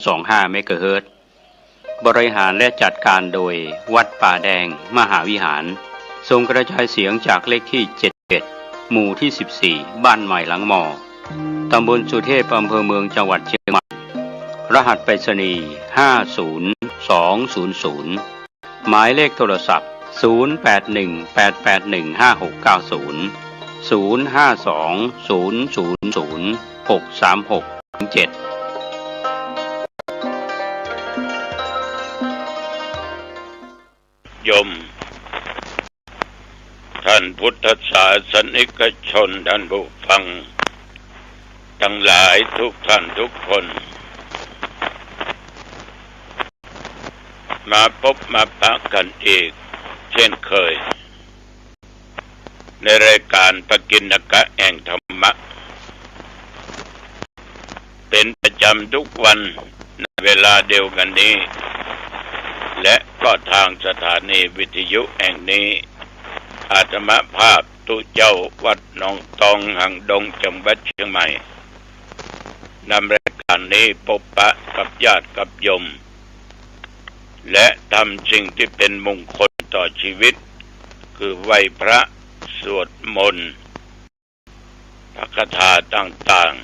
25 เมกะเฮิรตซ์บริหารและจัดการโดยวัดป่าแดงมหาวิหารทรงกระจายเสียงจากเลขที่71หมู่ที่14บ้านใหม่หลังมอตำบลสุเทพอำเภอเมืองจังหวัดเชียงใหม่รหัสไปรษณีย์50200หมายเลขโทรศัพท์0818818590 052000636-7โยมท่านพุทธศาสนิกชนท่านผู้ฟังทั้งหลายทุกท่านทุกคนมาพบมาปะกันอีกเช่นเคยในรายการปกิณกะแห่งธรรมะเป็นประจำทุกวันในเวลาเดียวกันนี้และก็ทางสถานีวิทยุแห่งนี้อาตมาภาพตุเจ้าวัดหนองตองหังดงจังหวัดเชียงใหม่นำรายการนี้พบปะกับญาติกับโยมและทำสิ่งที่เป็นมงคลต่อชีวิตคือไหว้พระสวดมนต์พระคาถาต่างๆ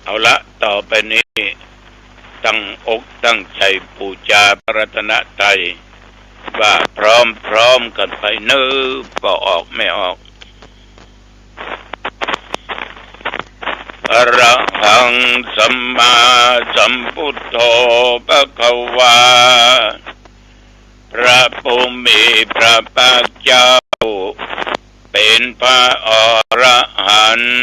เอาละต่อไปนี้ตั้งอกตั้งใจบูชาพระรัตนตรัยว่าพร้อมกันไปนึกก็ออกไม่ออกอะระหังสัมมาสัมพุทโธภควาพระผู้มีพระภาคเจ้าเป็นพระอรหันต์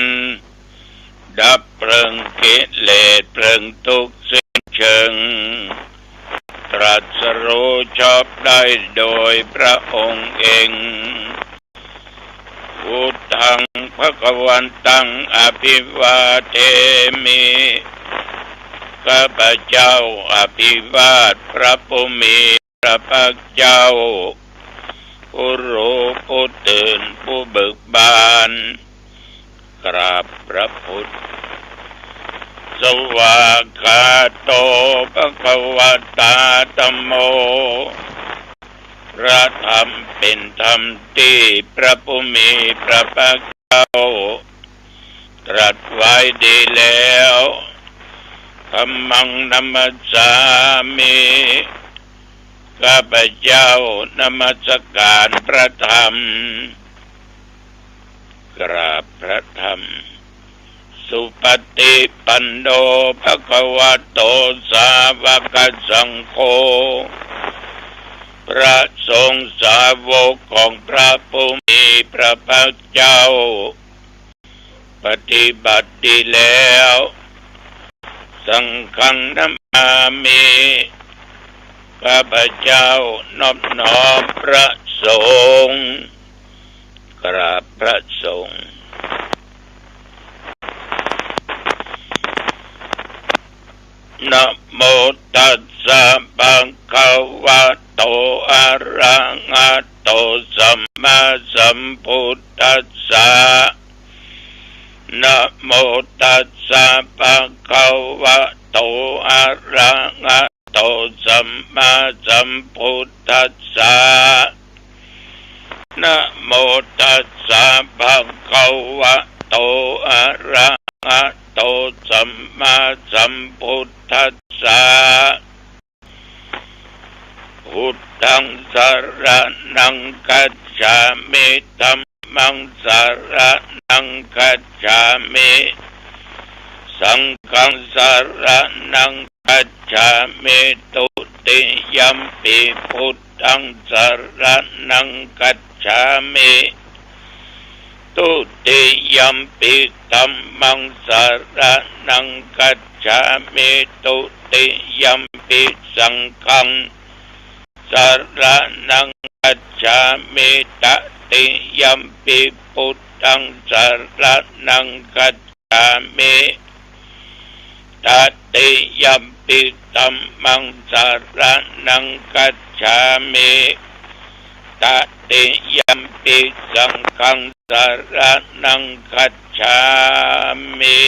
ดับเพลิงกิเลสเพลิงทุกข์สิ้นเชิงตรัสรู้ชอบได้โดยพระองค์เองพุทธังภควันตังอภิวาเทมิข้าพเจ้าอภิวาทพระผู้มีพระภาคเจ้าผู้รู้ผู้ตื่นผู้เบิกบานกราบพระพุทธสวากขาโตภควตาธัมโมพระธรรมเป็นธรรมที่พระผู้มีพระภาคเจ้าตรัสไว้ดีแล้วธัมมังนัมมัสสามิข้าพเจ้านมัสการพระธรรมกราบพระธรรมสุปฏิปันโนภควโตสาวกสังโฆพระสงฆ์สาวกของพระผู้มีพระภาคเจ้าปฏิบัติดีแล้วสังฆังนัมมามิข้าพเจ้านอบน้อมพระสงฆ์กราบพระสงฆ์นะโมตัสสะภะคะวะโตอะระหะโตสัมมาสัมพุทธัสสะนะโมตัสสะภะคะวะโตอะระหะโตสัมมาสัมพุทธัสสะนะโมตัสสะภะคะวะโตอะระหะโตสัมมาสัมพุทธัสสะพุทธังสรณังคัจฉามิธัมมังสรณังคัจฉามิสังฆังสรณังคัจฉามิตุติยัมปิพุทธังสรณังคัจฉามิตุติยัมปิธัมมังสรณังคัจฉามิตุติยัมปิสังฆังสรณังคัจฉามิตติยัมปิพุทธังสรณังคัจฉามิตติยัมปิธัมมังสรณังคัจฉามิตติยัมปิสังฆังสรณังคัจฉามิ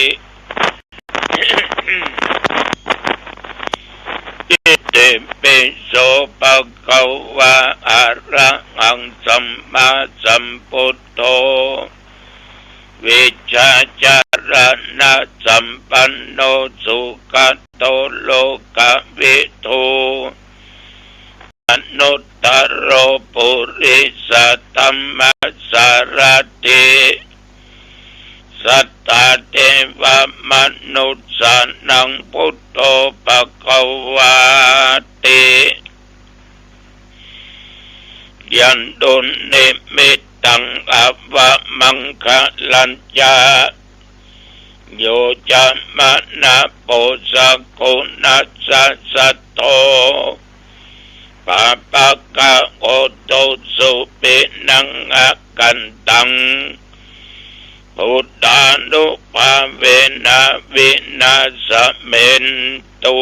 ปิโสภะคะวะอะระหังสัมมาสัมพุทโธวิชชาจารณะสัมปันโนสุขโตโลกวิทูอนุตตโรปุริสตัมมัสสารติสัตตาเทวมนุษย์สานังพุทโธภคะวาติยันตุนิมิตตังอวะมังคะลัญญาโยจะมะนะโปสะโกนัสสะสัตโตปะปะกะโอโตสุปินังอะกันตังพุทธานุภาเวนะวินาสเมนตุ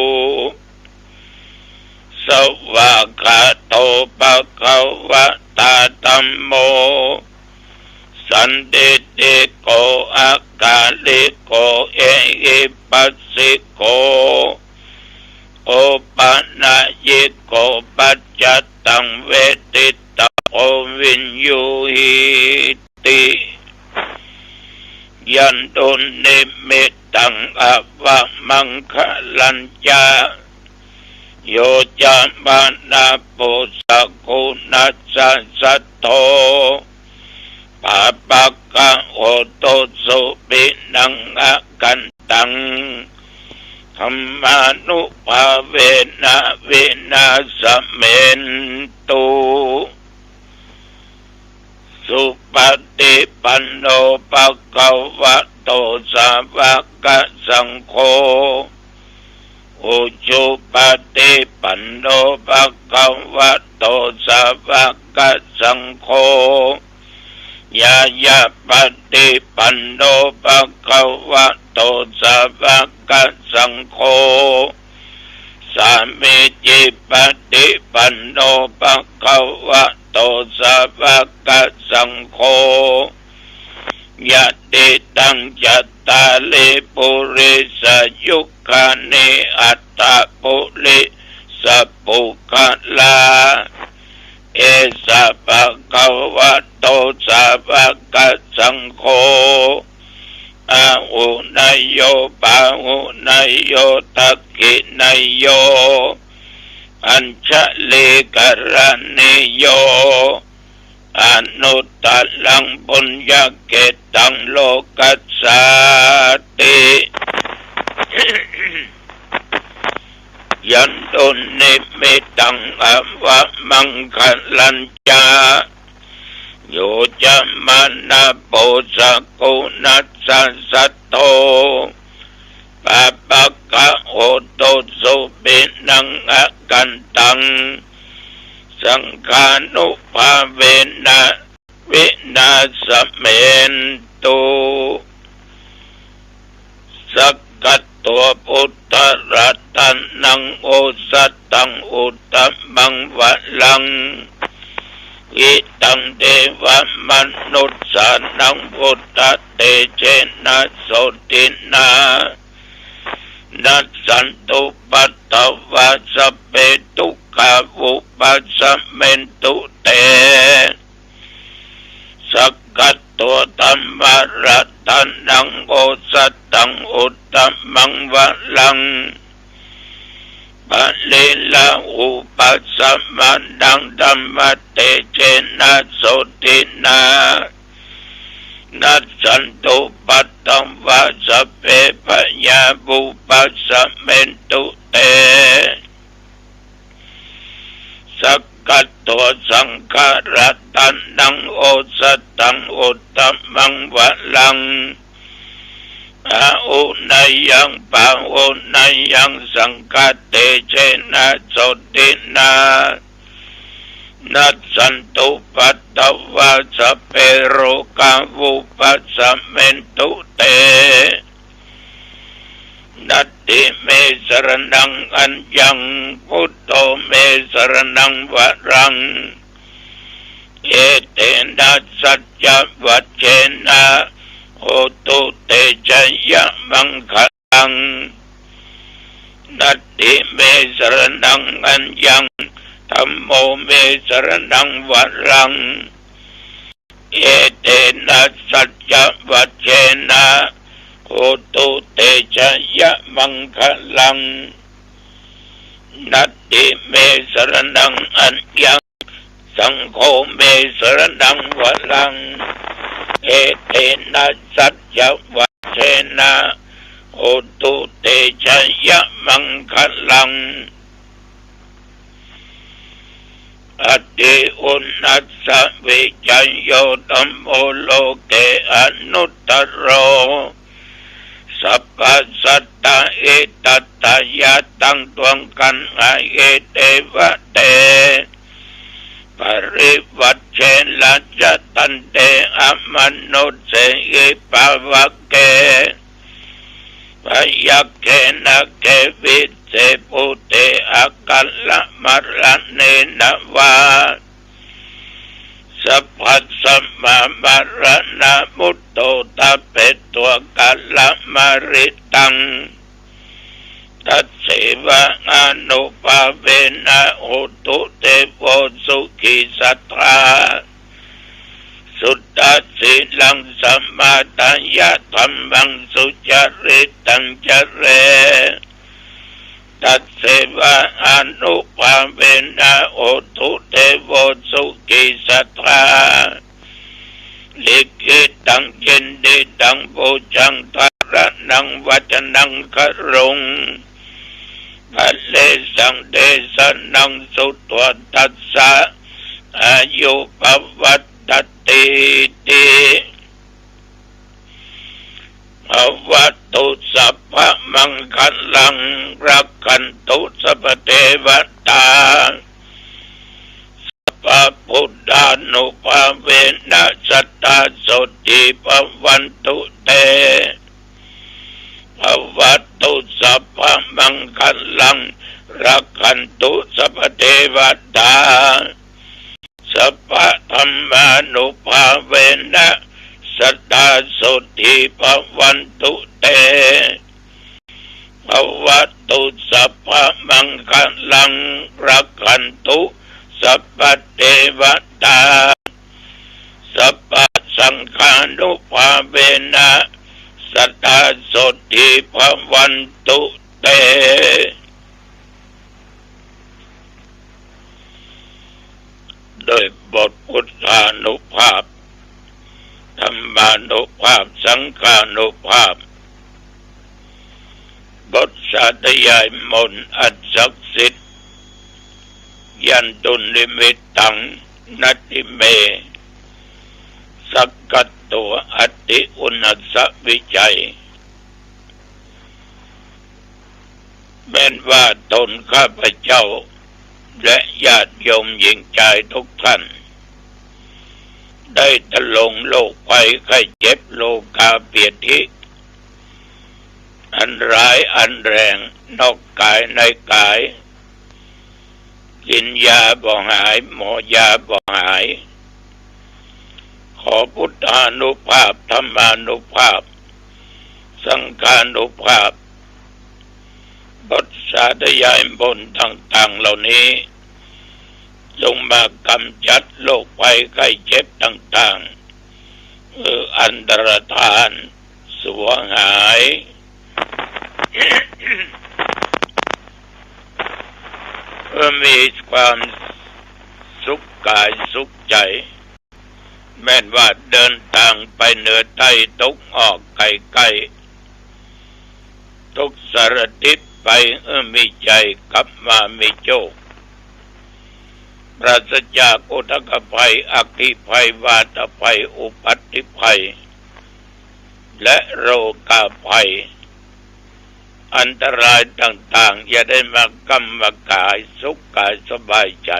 สวากขาโตภะคะวะตาธัมโมสันติติโกอากาลิโกเอหิปัสสิโกโอปะนะยิโกปัจจตังเวทิตาโอวินยูหิติยันตุนิมิตตังอวะมังคะลัญญาโยจะมานะโปสะโกนัสสะสัตโตปะปะกะโอโตสุปินังอะกันตังธัมมานุภาเวนะวินาสเมนตุสุปฏิปันโนภะคะวะโตสาวกสังโฆอุจุปฏิปันโนภะคะวะโตสาวกสังโฆยายาปฏิปันโนภะคะวะโตสาวกสังโฆสามิจิปฏิปันโนภะคะวะโตสาวกสังโฆยะติตังจัตตาลิปุริสยุคานิอัตตปุริสัพพุคลาเอสะภะคะวะโตสาวกสังโฆอาหุนายโยปาหุนายโยทักขินายโยอัญชลิกรณิโยอนุตตลังปุญญเกตังโลกัสสาติยันตุนิมิตตังอวะมังคะลัญญาโยจะมานะโปสะโกนัสสะสัตโตปะปะกะโอโตสุปินังอะกันตังสังฆานุภาเวนะวินาสเมนตุสักกัตตัวพุทธรัตนังโอสัตตังอุตตมังวะลังอิตังเทวมนุษย์สานังพุทธเตเจนะโสตินานัสสันตุปัตตวะสัพเพทุกขาวุปัสสะเมนตุเตสักกัตตัวธัมมรัตนังโอสัตตังอุตตมังวะลังปะเลลาอุปัสสะมานังธัมมเตเจนะโสตินานัสสันตุปัตตวะสัพเพปะยาวุปัสสะเมนตุเตสักกัตตัวสังฆรัตนังโอสัตตังอุตตมังวะลังอาอุนายังปะอุนายังสังฆเตเจนะโสตินานัสสันตุปัตตวะสัพเพโรกาวุปัสสะเมนตุเตนัตติเมสรณังอัญญังพุทโธเมสรณังวะรังเอเตนะสัจจวัจเจนะโหตุเตชะยะมังคะลัง นัตถิเมสรณังอัญญังธัมโมเมสรณังวรังเอเตนะสัจจวัชเชนะโหตุเตชะยะมังคลังนัตถิเมสรณังอัญญังสังโฆเมสรณังวรังเอเตนะสัจจวัชเชนะโหตุเตชะยะมังคลังอติอุณัสสะวิจัยโยธัมโมโลเกอนุตตโรสัพพสัตตะเอตัตตยะตังตวงกันอาเอเตวะเตปริวัชเชนะจะตันเตอมนุสเสเอปาวะเกพยัคเขนะเกวิเสปุเตอากัลละมะระเนนะวาสัพพัสสะมะมะระนะมุตโตตะเปตัวกัลละมะริตังตัสเสวะอนุภาเวนะโหตุเตโวสุขิสัทธาสุตตสิลังสัมมาตัญญะธัมมังสุจริตังจเรตัสเสวะอนุภาเวนะโหตุเตโวสุขิสัทธาลิขิตังเจนดิตังโพจังทารนังวัจนังครุงภัลเลสังเดสนังสุตวตัสสะอายุปวัตติติภวัตุสัพพะมังคลังรักขันตุสัพเทวตาสัพพะพุทธานุภาเวนะสัตตาโสติภวันตุเตภวัตุสัพพะมังคลังรักขันตุสัพเทวตาสัพพะธัมมานุภาเวนะสัตตาโสติภวันตุเตภวัตุสัพพะมังคลังรักขันตุสัพพเทวตาสัพพะสังฆานุภาเวนะสัตตาโสติภวันตุเตโดยบทพุทธานุภาพธรรมานุภาพสังฆานุภาพบทสาธยายมนต์อันศักดิ์สิทธิ์ยันตุนิมิตตังนัตติเมสักกัตตัวอติอุณัสสวิจัยแม้นว่าตนข้าพเจ้าและญาติโยมหญิงชายทุกท่านได้ตะลงโรคภัยไข้เจ็บโลกาเปียทิอันร้ายอันแรงนอกกายในกายกินยาบ่หายหมอยาบ่หายขอพุทธานุภาพธรรมานุภาพสังฆานุภาพบทสาธยายบนต่างๆเหล่านี้จงมากำจัดโรคภัยไข้เจ็บต่างๆอันตรธานสวงหาย มีความสุขกายสุขใจแม้นว่าเดินทางไปเหนือใต้ตกออกไกลๆทุกสารทิศไปมีใจกลับมามีโชคปราศจากอุทกภัยอัคคีภัยวาตภัยอุปัฏฐิภัยและโรคาภัยอันตรายต่างๆอย่าได้มากำมากายสุขกายสบายใจ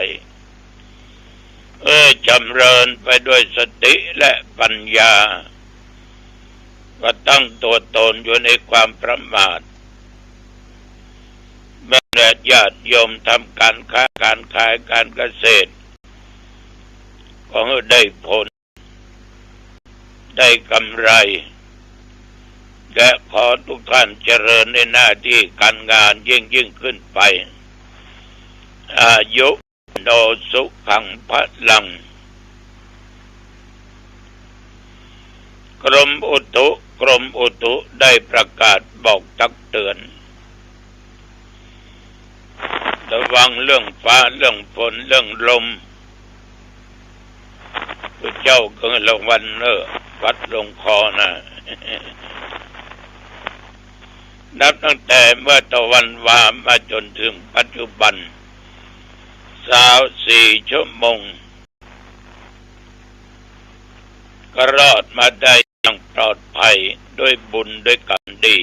จำเริญไปด้วยสติและปัญญาว่าตั้งตัวตนอยู่ในความประมาทแม้แต่ญาติโยมทำการค้าการขายการเกษตรก็ได้ผลได้กำไร และขอทุกท่านเจริญในหน้าที่การงานยิ่งขึ้นไปอายุโนสุขังพลังกรมอุตุได้ประกาศบอกตักเตือนระวังเรื่องฟ้าเรื่องฝนเรื่องลมพระเจ้าเกิดละวันวัดลงคอนะนับตั้งแต่เมื่อตะวันวามาจนถึงปัจจุบัน24 ชั่วโมงก็รอดมาได้อย่างปลอดภัยด้วยบุญด้วยกรรมดี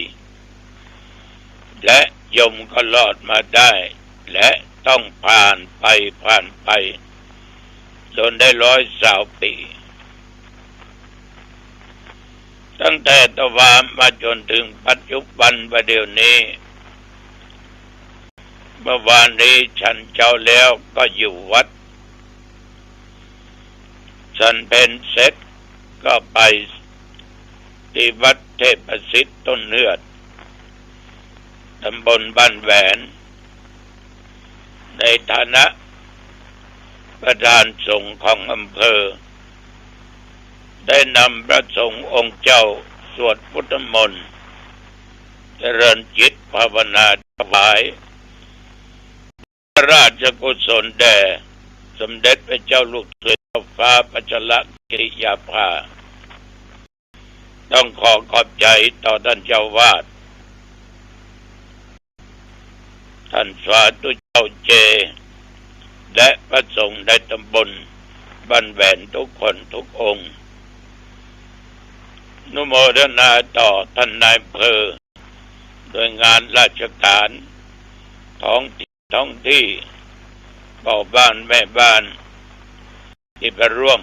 และยมก็รอดมาได้และต้องผ่านไปจนได้120 ปีตั้งแต่ตะวันมาจนถึงปัจจุบันประเดี๋ยวนี้เมื่อวานนี้ฉันเจ้าแล้วก็อยู่วัดฉันเป็นเสร็จก็ไปที่วัดเทพสิทธิ์ต้นเนือดตำบลบ้านแหวนในฐานะประธานสงฆ์ของอำเภอได้นำพระสงฆ์องค์เจ้าสวดพุทธมนต์เจริญจิตภาวนาถวายพระราชกุศลแด่สมเด็จพระเจ้าลูกเธอเจ้าฟ้าพัชรกิติยาภาต้องขอบใจต่อท่านเจ้าวาดท่านสาธุเจ้าเจและพระสงฆ์ในตำบลบ้านแหวนทุกคนทุกองค์นุโมทนาต่อท่านนายอำเภอโดยงานราชการท้องที่พ่อบ้านแม่บ้านที่ไปร่วม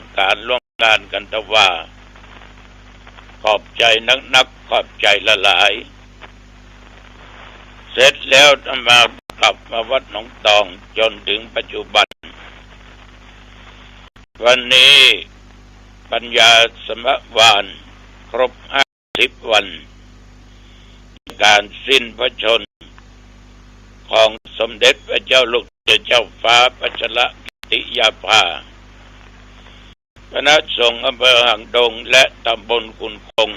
งานกันตะว่าขอบใจนักขอบใจละหลายเสร็จแล้วมากลับมาวัดหนองตองจนถึงปัจจุบันวันนี้ปัญญาสมวานครบ50 วันการสิ้นพระชนม์ของสมเด็จพระเจ้าลูกเจ้าฟ้าพัชรกิติยาภาคณะสงฆ์อำเภอหางดงและตำบลกุนคง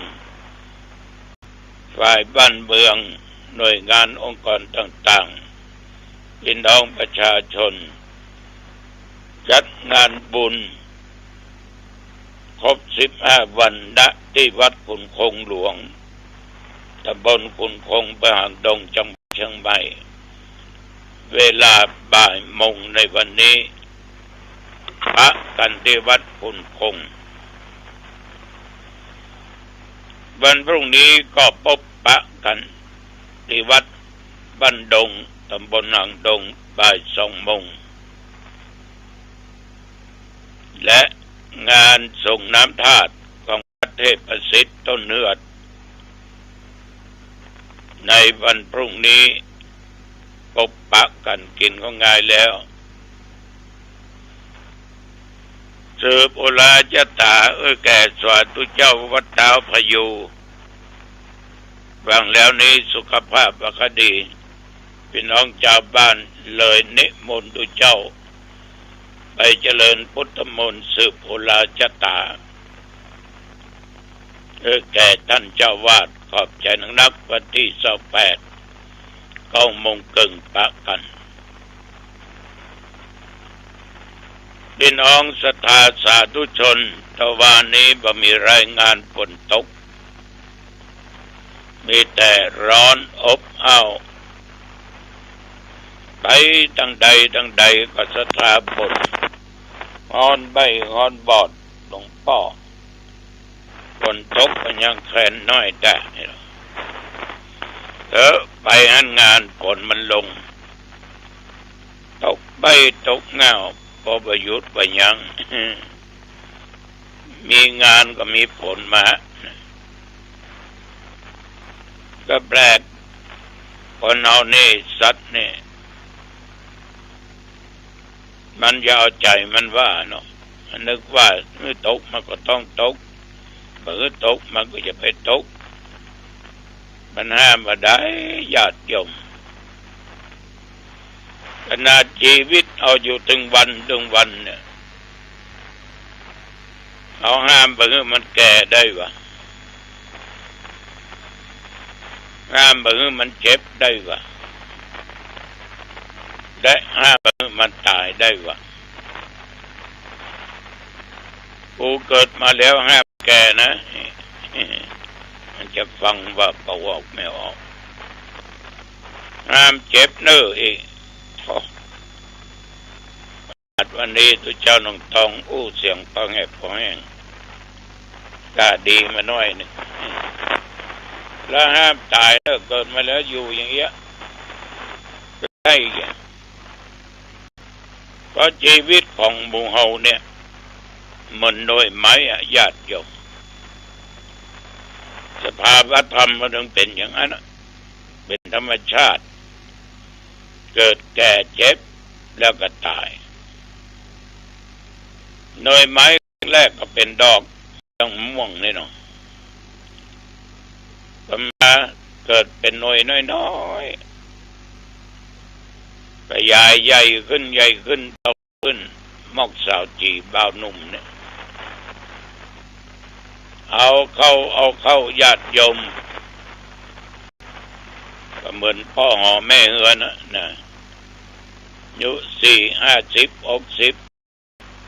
ฝ่ายบ้านเมืองหน่วยงานองค์กรต่างๆพี่น้องประชาชนจัดงานบุญครบ15 วันณที่วัดกุนคงหลวงตำบลกุนคงอำเภอหางดงจังหวัดเชียงใหม่เวลาบ่ายโมงในวันนี้พระกันที่วัดกุนคงวันพรุ่งนี้ก็พบปะกันที่วัดบ้านดงตำบลหางดงบ่าย2 โมงและงานส่งน้ำธาตุของวัดเทพสิทธิ์ต้นเนือดในวันพรุ่งนี้พบปะกันกินก็ง่ายแล้วสืบโอลาจตาแก่สาธุเจ้าวัดดาวพยูฟังแล้วนี้สุขภาพคดีพี่น้องชาวบ้านเลยนิมนต์ตุเจ้าไปเจริญพุทธมนต์สืบโอลาจตาแก่ท่านเจ้าวาดขอบใจนักวันที่28 9 โมงครึ่งปะกันพี่น้องศรัทธาสาธุชนตะวันนี้บ่มีรายงานฝนตกมีแต่ร้อนอบอ้าวไปตั้งใดก็ศรัทธาบนงอนใบงอนบอดหลวงพ่อฝนตกก็ยังแค่น้อยแต่ไปงานฝนมันลงตกใบตกเงาพอประยุทธ์ไปยัง มีงานก็มีผลมาก็แปลกคนเอานี่สัตว์นี่มันจะเอาใจมันว่าเนาะมันนึกว่าเมื่อตกมันก็ต้องตกเมื่อตกมันก็จะไปตก มันห้ามมาได้ญาติโยมขนาดชีวิตเอาอยู่ถึงวันเนี่ยเอาห้ามไปเพื่อมันแก่ได้วะห้ามไปเพื่อมันเจ็บได้วะได้ห้ามไปเพื่อมันตายได้วะกูเกิดมาแล้วห้ามแก่นะมันจะฟังว่าเขาออกไม่ออกห้ามเจ็บเน้ออีกวันนี้ตัวเจ้าน้องทองเสียงพอแห้งกล้าดีมาหน่อยนึงแล้วห้ามตายแล้วเกิดมาแล้วอยู่อย่างเงี้ยได้ไงเพราะชีวิตของหมู่เฮาเนี่ยมันโดยไม้ญาติโยมสภาวะธรรมมันต้องเป็นอย่างนั้นเป็นธรรมชาติเกิดแก่เจ็บแล้วก็ตายหน่วยไม้แรกก็เป็นดอกต้องม่วงนี่เนาะต่อมาเกิดเป็นหน่วยน้อยๆไปใหญ่ขึ้นโตขึ้นมอกสาวจีบ่าวหนุ่มเนี่ยเอาเข้าญาติโยมก็เหมือนพ่อห่อแม่เฮือนะอายุ40 50 60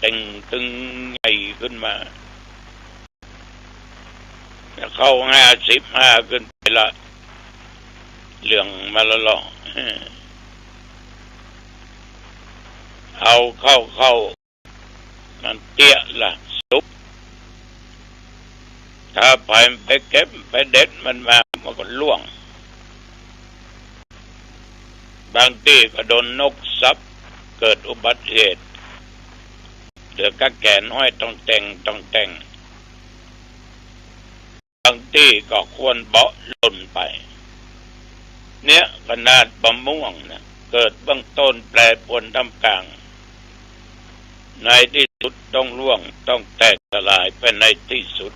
ตึงใหญ่ขึ้นมาเข้า55ขึ้นไปละเหลืองมาละล่อเอาเข้ามันเตี้ยละสุกถ้าไปเก็บไปเด็ดมันมามันก็ล่วงบางทีก็โดนนกซับเกิดอุบัติเหตุเดือกแขนห้อยต้องแต่งบางทีก็ควรเบาะหล่นไปเนี่ยขนาดบะม่วงนะเกิดเบื้องต้นแปรปรวนท่ามกลางในที่สุดต้องร่วงต้องแตกสลายไปในที่สุด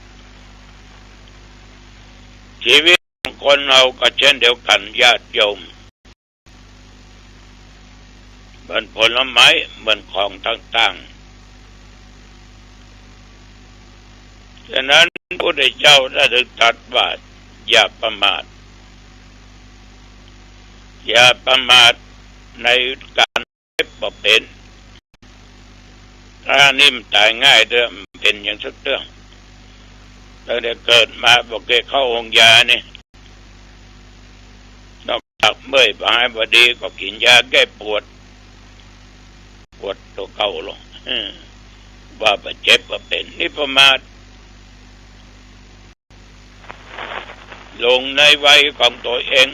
ชีวิตของคนเราก็เช่นเดียวกันญาติโยมเหมือนผลไม้เหมือนของต่างๆฉะนั้นพระพุทธเจ้าได้ตรัสว่าอย่าประมาทในการเก็บบ่เป็นถ้านิ่มตายง่ายเด้อเป็นอย่างสักเรื่องตั้งแต่เกิดมาบอกเข้าองค์ยานี่นอกจากเมื่อยหายพอดีก็กินยาแก้ปวดตัวเก่าลงว่าไปเจ็บว่าเป็นนี่ประมาทลงในวัยของตัวเอง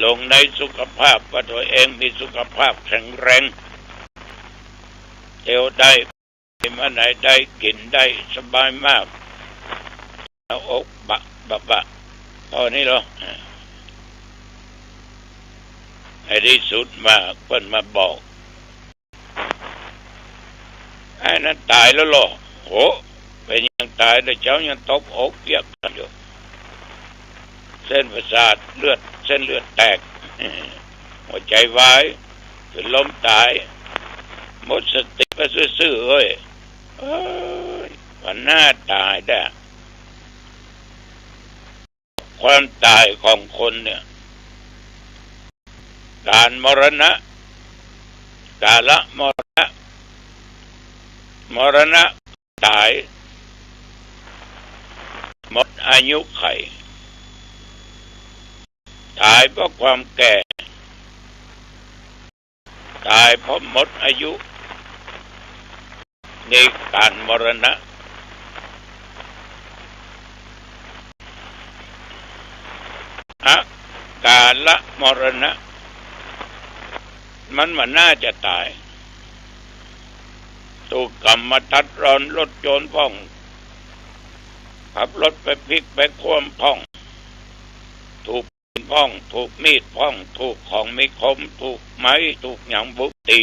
ลงในสุขภาพว่าตัวเองมีสุขภาพแข็งแรงเที่ยวได้มาไหนได้กินได้สบายมากเอาอกบะตอนนี้เหรอในที่สุดมาเพิ่นมาบอกไอ้นั้นตายแล้วหรอโหเป็นยังตายแล้วเจ้ายังตบอกเปียกกันอยู่เส้นประสาทเส้นเลือดแตกหัวใจวายเป็นลมตายหมดสติไปซื่อๆเอ้ยวันหน้าตายได้ความตายของคนเนี่ยการมรณะกาละมรณะตายหมดอายุไขตายเพราะความแก่ตายเพราะหมดอายุในการมรณะกาละมรณะมันน่าจะตายถูกกรรมตัดรอนรถโจรพ่องขับรถไปพลิกไปคว่ำพ่องถูกพ่องถูกมีดพ่องถูกของมีคมถูกไม้ถูกหยังบุกตี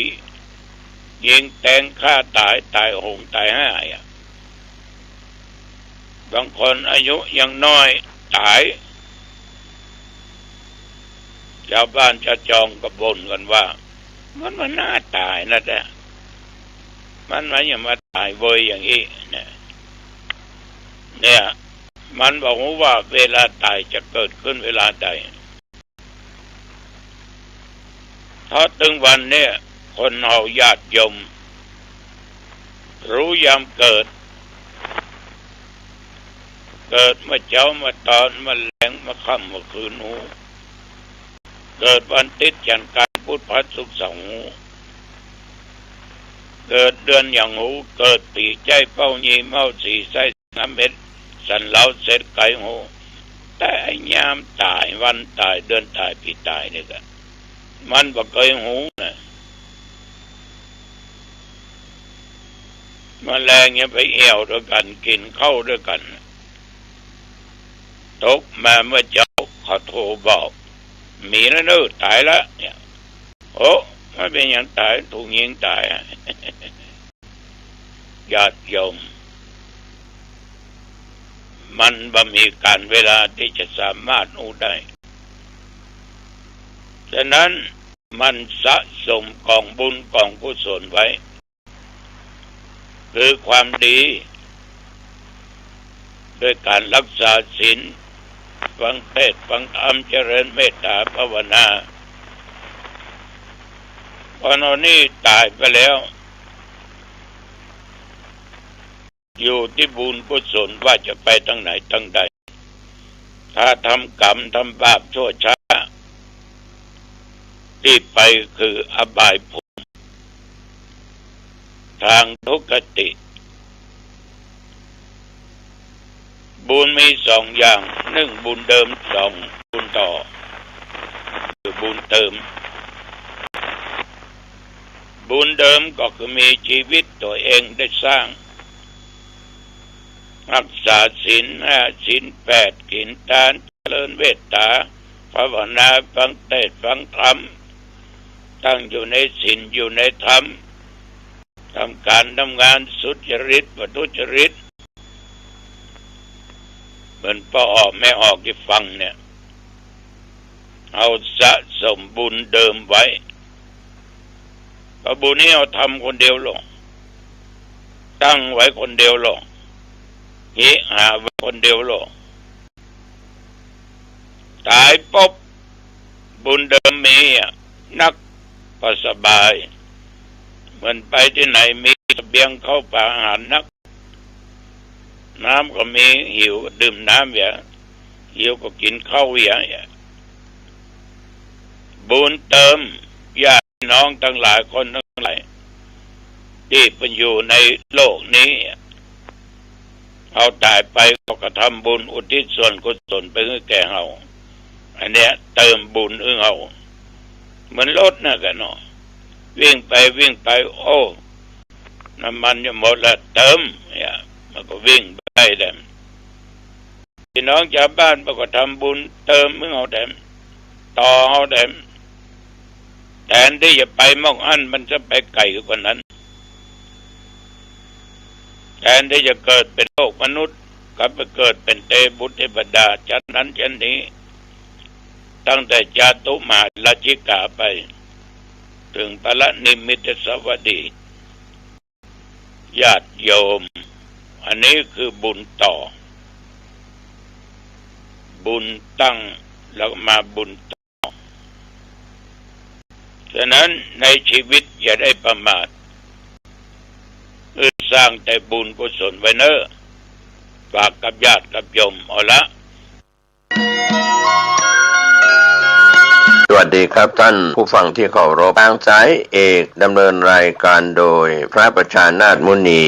ยิงแทงฆ่าตายโหงตายห่าบางคนอายุยังน้อย ตายชาวบ้านชาวจองก็บ่นกันว่ามันน่าตายนะแต่มันอย่ามาตายเวยอย่างนี้เนี่ยมันบอกว่าเวลาตายจะเกิดขึ้นเวลาใดถ้าถึงวันเนี่ยคนเฮาญาติโยมรู้ยามเกิดมาเช้ามาตอนมาแลงมาค่ำมาคืนหูเกิดวันติดจันทร์การพุธพฤหัสศุกร์เสาร์หูเกิดเดือนอย่างหูเกิดปีใจเป้ายีเมาสีไส้น้ำเม็ดสันเหลาเสร็จไก่หูแต่ไอ้ยามตายวันตายเดือนตายปีตายนี่ก็มันบ่เคยหูนะมาแรงเนี่ยไปเอี่ยวด้วยกันกินข้าวด้วยกันตกมาเมื่อเจ้าเขาโทรบอกมีแล้วเนอะตายแล้วเนี่ยโอ้ไม่เป็นอย่างตายถูกยิงตายญาติโยมมันบ่มีการเวลาที่จะสามารถรู้ได้ฉะนั้นมันสะสมกองบุญกองกุศลไว้คือความดีด้วยการรักษาศีลฟังเทศน์ฟังธรรมเจริญเมตตาภาวนาพอเรานี่ตายไปแล้วอยู่ที่บุญกุศลว่าจะไปทางไหนทางใดถ้าทำกรรมทำบาปชั่วช้าที่ไปคืออบายภูมิทางทุกขติบุญมีสองอย่างหนึ่งบุญเดิมสองบุญต่อคือบุญเติมบุญเดิมก็คือมีชีวิตตัวเองได้สร้างรักษาศีล5ศีล8กินทานเจริญเมตตาภาวนาฟังเทศน์ฟังธรรมตั้งอยู่ในศีลอยู่ในธรรมทำการทำงานสุจริตประทุจริตเหมือนพ่อออกแม่ออกที่ฟังเนี่ยเอาสะสมบุญเดิมไว้ก็บุญนี้เอาทำคนเดียวหรอกตั้งไว้คนเดียวหรอกหาไว้คนเดียวหรอกตายปุ๊บบุญเดิมมีนักก็สบายเหมือนไปที่ไหนมีเสบียงเข้าป่าอาหารนักน้ำก็มีหิวดื่มน้ำอย่าหิวก็กินข้าวอย่าบุญเติมญาติน้องทั้งหลายคนทั้งหลายที่เป็นอยู่ในโลกนี้เอาตายไปก็กระทำบุญอุทิศส่วนกุศลไปให้แก่เราอันเนี้ยเติมบุญให้เราเหมือนรถนะกันเนาะวิ่งไปโอ้น้ำมันจะหมดแล้วเติมเนี่ยมันก็วิ่งไปแต่พี่น้องชาวบ้านมันก็ทำบุญเติมให้เราแต่ต่อเขาแต่แทนที่จะไปมองอันมันจะไปไกลกว่านั้นแทนที่จะเกิดเป็นโลกมนุษย์กลับไปเกิดเป็นเทพบุตรเทวดาชั้นนั้นชั้นนี้ตั้งแต่จาตุมาราชิกาไปถึงพระนิมิตสวัสดีญาติโยมอันนี้คือบุญต่อบุญตั้งแล้วมาบุญต่อฉะนั้นในชีวิตอย่าได้ประมาทสร้างแต่บุญกุศลไว้เนอะฝากกับญาติกับโยมเอาละ สวัสดีครับท่านผู้ฟังที่เคารพทางสายเอกดำเนินรายการโดยพระประชานาถมุนี